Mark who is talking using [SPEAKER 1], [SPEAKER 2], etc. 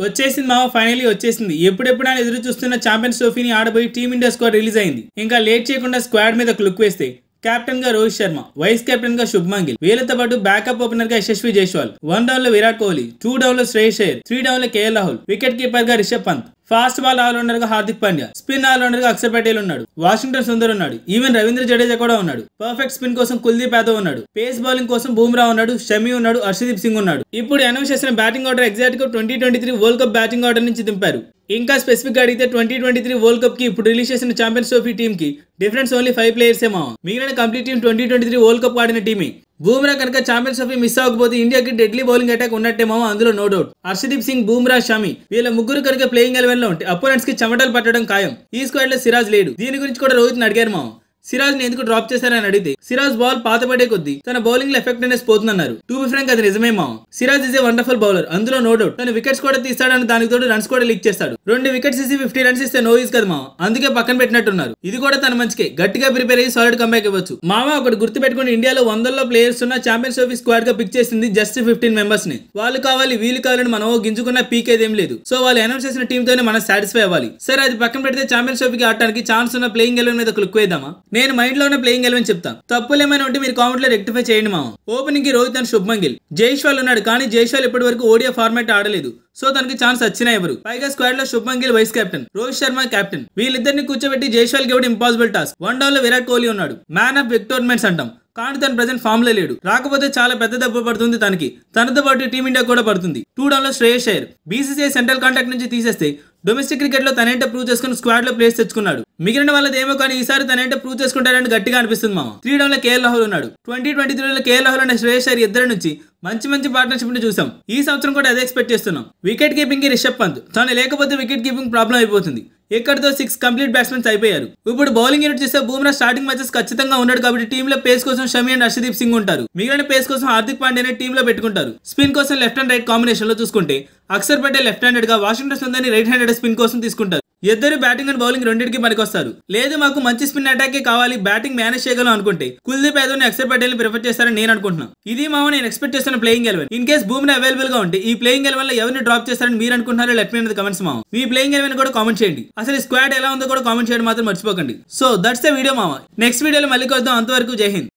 [SPEAKER 1] వచ్చేసింది మామ, ఫైనలీ వచ్చేసింది. ఎప్పుడెప్పుడు అని ఎదురు చూస్తున్న ఛాంపియన్స్ ట్రోఫీని ఆడబోయి టీమిండియా స్క్వాడ్ రిలీజ్ అయింది. ఇంకా లేట్ చేయకుండా స్క్వాడ్ మీద క్లుక్ వేస్తే కెప్టెన్ గా రోహిత్ శర్మ, వైస్ కెప్టెన్ గా శుభ్మన్ గిల్, వీళ్ళతో పాటు బ్యాకప్ ఓపెనర్ గా యశస్వి జైస్వాల్, 1 డౌన్ లో విరాట్ కోహ్లీ, 2 డౌన్ లో శ్రేయస్ అయ్యర్, 3 డౌన్ లో కేఎల్ రాహుల్, వికెట్ కీపర్ గా Rishabh Pant, fast ball allrounder గా హార్దిక్ పాండ్యా, స్పిన్ ఆల్రౌండర్ గా అక్షర్ పటేల్ ఉన్నాడు, వాషింగ్టన్ సుందర్ ఉన్నాడు, ఈవెన్ రవీంద్ర జడేజా కూడా ఉన్నాడు, పర్ఫెక్ట్ స్పిన్ కోసం కుల్దీప్ యాదవ్ ఉన్నాడు, పేస్ బౌలింగ్ కోసం బూమ్రా ఉన్నాడు, షమి ఉన్నాడు, హర్షదీప్ సింగ్ ఉన్నాడు. ఇప్పుడు అనౌన్స్ చేసిన బ్యాటింగ్ ఆర్డర్ ఎగ్జాక్ట్ గా 2023 వరల్డ్ కప్ బ్యాటింగ్ ఆర్డర్ నుంచి దింపారు. ఇంకా స్పెసిఫిక్ గా అడిగితే 2023 వరల్డ్ కప్ కి ఇప్పుడు రిలీజ్ చేసిన ఛాంపియన్స్ ట్రోఫీ టీమ్ కి డిఫరెన్స్ ఓన్లీ 5 ప్లేయర్సే మావా. మిగిలిన కంప్లీట్ టీమ్ 2023 వరల్డ్ కప్ ఆడిన టీమే. బూమ్రా కనుక ఛాంపియన్స్ ట్రోఫీ మిస్ అవ్వకపోతే ఇండియాకి డెడ్లీ బౌలింగ్ అటాక్ ఉన్నట్టే మావా, అందులో నో డౌట్. హర్షదీప్ సింగ్, బూమ్రా, షమి వీళ్ళ ముగ్గురు కనుక ప్లేయింగ్ 11 లో ఉంటే అపోనెంట్స్ కి చెమటలు పట్టడం ఖాయం. ఈ స్క్వాడ్ లో సిరాజ్ లేడు. దీని గురించి కూడా రోహిత్ ని అడిగారు మావా. సిరాజ్ ని ఎందుకు డ్రాప్ చేశారని అడిగితే సిరాజ్ బాల్ పాతపడే కొద్దీ తన బౌలింగ్ లో ఎఫెక్టివ్నెస్ పోతుందన్నారు. టు బి ఫ్రాంక్ అది నిజమే మామ. Siraj is a wonderful bowler, అందులో నో డౌట్. తన వికెట్స్ కూడా తీస్తాడని దానికి తోడు రన్స్ కూడా లీక్ చేస్తాడు. 2 వికెట్స్ ఇసి 50 రన్స్ ఇస్తే నో యూస్ కదా మామ, అందుకే పక్కన పెట్టినట్టున్నారు. ఇది కూడా తన మంచికే, గట్టిగా ప్రిపేర్ అయ్యి సాలిడ్ కంబ్యాక్ ఇవ్వచ్చు మామ. ఒకటి గుర్తు పెట్టుకుని, ఇండియాలో 100లో ప్లేయర్స్ ఉన్న ఛాంపియన్స్ ట్రోఫీ స్క్వాడ్ గా పిక్ చేసింది జస్ట్ 15 మెంబర్స్ ని. వాళ్ళు కావాలి వీళ్ళు కావాలని మనం గింజుకున్న పీకేదేం లేదు. సో వాళ్ళు అనౌన్స్ చేసిన టీమ్ తోనే మనం సాటిస్ఫై అవ్వాలి. సరే అది పక్కన పెడితే ఛాంపియన్స్ ట్రోఫీకి ఆడటానికి ఛాన్స్ ఉన్న ప్లేయింగ్ 11 మీద క్లిక్ వేద్దామా. నేను మైండ్ లో ఉన్న ప్లేయింగ్ 11 చెప్తాను, తప్పులు ఏమైనా ఉంటే మీరు కామెంట్ లో రెక్టిఫై చేయండి మామ. ఓపెనింగ్ కి రోహిత్ అండ్ శుభ్మన్ గిల్, జైస్వాల్ ఉన్నాడు, కానీ జైస్వాల్ ఇప్పటి వరకు ఓడియా ఫార్మాట్ ఆడలేదు. సో తనకి ఛాన్స్ వచ్చినా ఎవరు. పైగా స్క్వాడ్ లో Shubman Gill vice captain, Rohit Sharma captain. వీళ్ళిద్దరిని కూర్చోబెట్టి జైస్వాల్ కి ఇవ్వడం ఇంపాసిబుల్ టాస్క్. 1 డౌన్ లో విరాట్ కోహ్లీ ఉన్నాడు, మ్యాన్ ఆఫ్ బిగ్ టోర్నమెంట్స్ అంటాం, కానీ తన ప్రెజెంట్ ఫామ్ లో లేడు. రాకపోతే చాలా పెద్ద దెబ్బ పడుతుంది తనకి. తనతో పాటు టీమిండియా కూడా పడుతుంది. 2 డౌన్ లో Shreyas Iyer, BCCI central contact నుంచి తీసేస్తే డొమెస్టిక్ క్రికెట్ లో తనేంటో ప్రూవ్ చేసుకుని స్క్వాడ్ లో ప్లేస్ తెచ్చుకున్నాడు. మిగిలిన వాళ్ళదేమో కానీ ఈసారి తనేంటో ప్రూవ్ చేసుకుంటారని గట్టిగా అనిపిస్తుంది మామ. 3 డౌన్ లో కేఎల్ రాహుల్ ఉన్నాడు. 2023 లో కేఎల్ రాహుల్ అండ్ శ్రేయస్ అయ్యర్ ఇద్దరి నుంచి మంచి పార్ట్నర్షిప్ ని చూసాం. ఈ సంవత్సరం కూడా అదే ఎక్స్పెక్ట్ చేస్తున్నాం. వికెట్ కీపింగ్ కి రిషబ్ పంత్, తను లేకపోతే వికెట్ కీపింగ్ ప్రాబ్లం అయిపోతుంది. ఇక్కడతో 6 కంప్లీట్ బ్యాట్స్మెన్స్ అయిపోయారు. ఇప్పుడు బౌలింగ్ యూనిట్ చూస్తే బూమ్రా స్టార్టింగ్ మ్యాచెస్ ఖచ్చితంగా ఉన్నాడు కాబట్టి టీమ్ లో పేస్ కోసం షమి అండ్ హర్షదీప్ సింగ్ ఉంటారు. మిగిలిన పేస్ కోసం హార్దిక్ పాండ్యాని టీమ్ లో పెట్టుకుంటారు. స్పిన్ కోసం లెఫ్ట్ అండ్ రైట్ కాంబినేషన్ లో చూసుకుంటే అక్షర్ పటేల్ లెఫ్ట్ హ్యాండెడ్ గా, వాషింగ్టన్ సుందర్ని రైట్ హ్యాండెడ్ స్పిన్ కోసం తీసుకుంటారు. ఇద్దరు బ్యాటింగ్ అండ్ బౌలింగ్ రెండింటికి పనికొస్తారు. లేదు మాకు మంచి స్పిన్ అటాకే కావాలి, బ్యాటింగ్ మేనేజ్ చేయగలం అనుకుంటే కుల్దీప్ యాదవ్ ని అక్షర్ పటేల్ ని ప్రిఫర్ చేస్తారని నేను అనుకుంటున్నాను. ఇది మామ నేను ఎక్స్పెక్ట్ చేస్తున్న playing 11. In case Bumrah available గా ఉంటే ఈ ప్లేయింగ్ 11 లో ఎవరిని డ్రాప్ చేస్తారని మీరు అనుకుంటున్నారో let me in the comments మామ. మీ ప్లేయింగ్ 11 కూడా కామెంట్ చేయండి. అసలు ఈ స్క్వాడ్ ఎలా ఉందో కూడా కామెంట్ చేయడం మాత్రం మర్చిపోకండి. సో దట్స్ ద వీడియో మామ. నెక్స్ట్ వీడియోలో మళ్ళీ కలుద్దాం. అంతవరకు జై హింద్.